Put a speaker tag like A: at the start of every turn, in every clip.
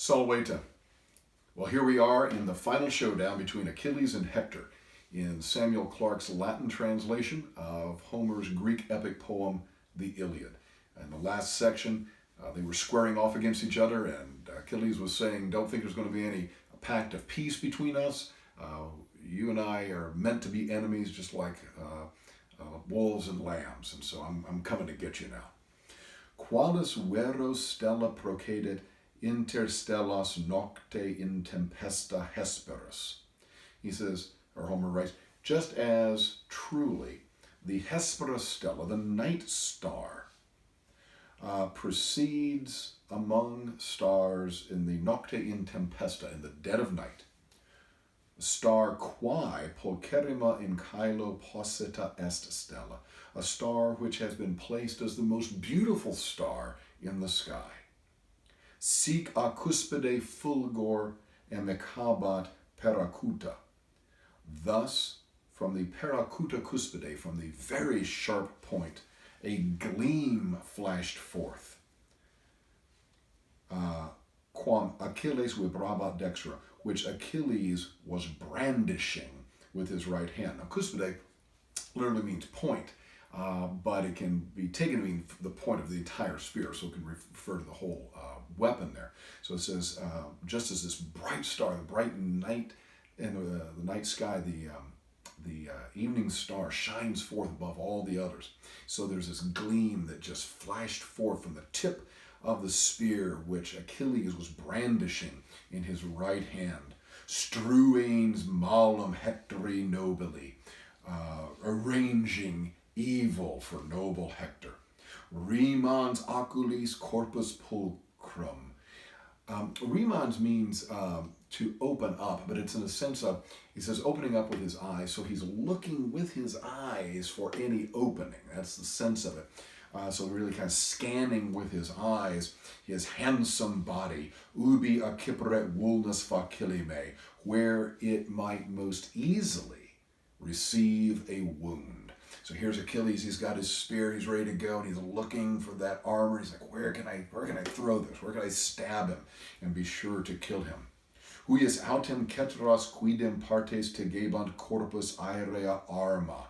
A: Salveta. Well, here we are in the final showdown between Achilles and Hector in Samuel Clarke's Latin translation of Homer's Greek epic poem, the Iliad. In the last section, they were squaring off against each other, and Achilles was saying, don't think there's going to be any pact of peace between us. You and I are meant to be enemies, just like wolves and lambs, and so I'm coming to get you now. Qualis veros stella procedet inter stellas nocte in tempesta hesperus. He says, or Homer writes, just as truly the Hesperus stella, the night star, proceeds among stars in the nocte in tempesta, in the dead of night. Star quae pulcherrima in caelo posita est stella, a star which has been placed as the most beautiful star in the sky. Sic a cuspide fulgor emicabat peracuta. Thus, from the peracuta cuspide, from the very sharp point, a gleam flashed forth. Quam Achilles vibrabat dextra, which Achilles was brandishing with his right hand. Now, cuspide literally means point, but it can be taken to mean the point of the entire spear, so it can refer to the whole weapon there. So it says, just as this bright star, the bright night in the night sky, the evening star shines forth above all the others. So there's this gleam that just flashed forth from the tip of the spear which Achilles was brandishing in his right hand. Struens malum Hectori nobili, arranging evil for noble Hector. Remans oculis corpus pulchrum. Remans means to open up, but it's in the sense of, he says, opening up with his eyes, so he's looking with his eyes for any opening. That's the sense of it. So really kind of scanning with his eyes his handsome body, ubi accipere vulnus facilime, where it might most easily receive a wound. So here's Achilles, he's got his spear, he's ready to go, and he's looking for that armor. He's like, where can I throw this? Where can I stab him and be sure to kill him? Huius autem ceteras quidem partes tegebant corpus aerea arma.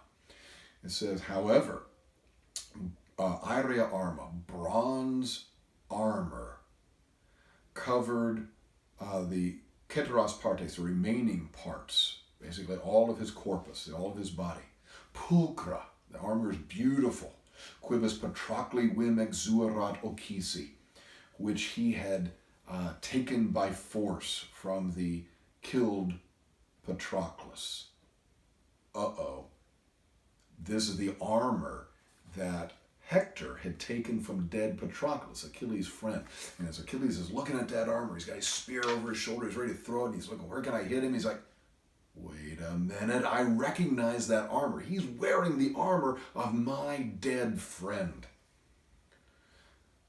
A: It says, however, aerea arma, bronze armor, covered the ceteras partes, the remaining parts, basically all of his corpus, all of his body. Pulchra, the armor is beautiful. Quibus Patrocli vim exuerat ocisi, which he had taken by force from the killed Patroclus. This is the armor that Hector had taken from dead Patroclus, Achilles' friend. And as Achilles is looking at that armor, he's got his spear over his shoulder, he's ready to throw it, and he's looking, where can I hit him? He's like, wait a minute, I recognize that armor. He's wearing the armor of my dead friend.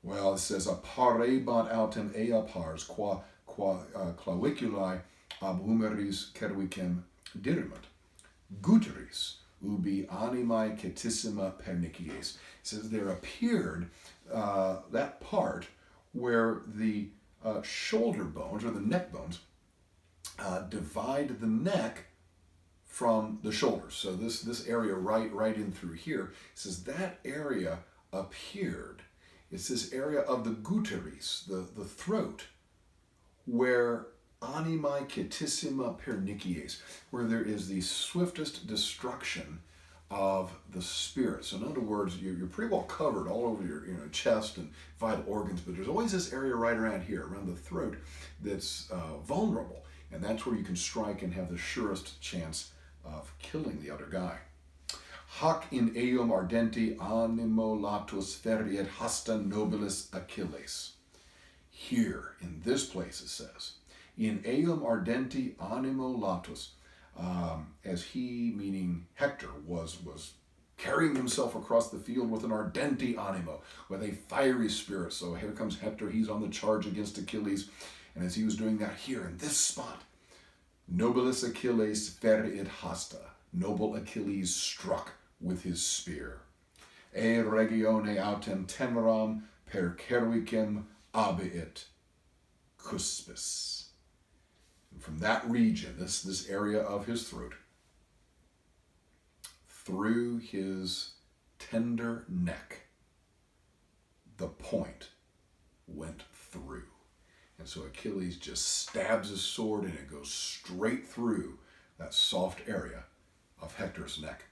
A: Well, it says, aparebat autem ea pars, qua claviculi ab humeris cervicem dirimunt. Guteris, ubi animae cetissima pernicies. It says, there appeared that part where the shoulder bones, or the neck bones, divide the neck from the shoulders. So this area right in through here, it says that area appeared. It's this area of the guteris, the throat, where animae cetissima pernicies, where there is the swiftest destruction of the spirit. So in other words, you're pretty well covered all over your chest and vital organs, but there's always this area right around here, around the throat, that's vulnerable. And that's where you can strike and have the surest chance of killing the other guy. Hac in eum ardenti animo latus feriet hasta nobilis Achilles. Here, in this place, it says, in eum ardenti animo latus, as he, meaning Hector, was carrying himself across the field with an ardenti animo, with a fiery spirit. So here comes Hector, he's on the charge against Achilles. And as he was doing that here in this spot, nobilis Achilles feriit hasta, noble Achilles struck with his spear. E regione autem temeram per cervicem abiit. cuspis. And from that region, this area of his throat, through his tender neck, the point went through. And so Achilles just stabs his sword and it goes straight through that soft area of Hector's neck.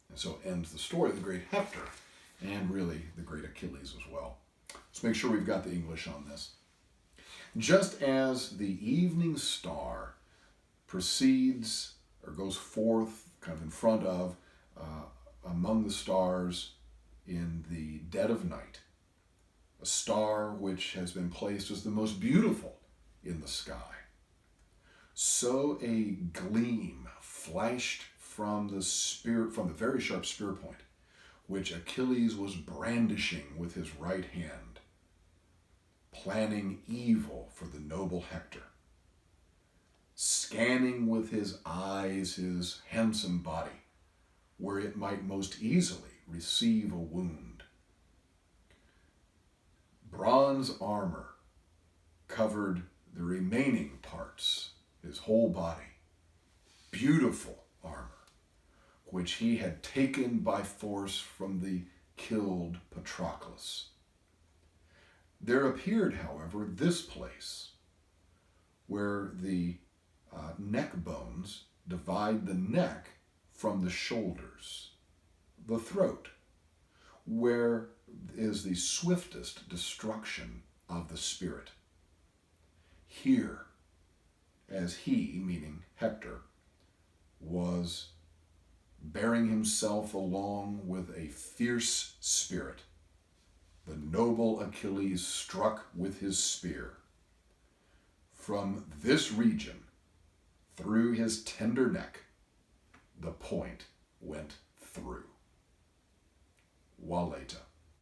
A: And so ends the story of the great Hector and really the great Achilles as well. Let's make sure we've got the English on this. Just as the evening star proceeds or goes forth kind of in front of among the stars in the dead of night, a star which has been placed as the most beautiful in the sky, so a gleam flashed from the very sharp spear point, which Achilles was brandishing with his right hand, planning evil for the noble Hector, scanning with his eyes his handsome body, where it might most easily receive a wound. Bronze armor covered the remaining parts, his whole body. Beautiful armor, which he had taken by force from the killed Patroclus. There appeared, however, this place where the neck bones divide the neck from the shoulders, the throat, where is the swiftest destruction of the spirit. Here, as he, meaning Hector, was bearing himself along with a fierce spirit, the noble Achilles struck with his spear. From this region, through his tender neck, the point went through. Waleta.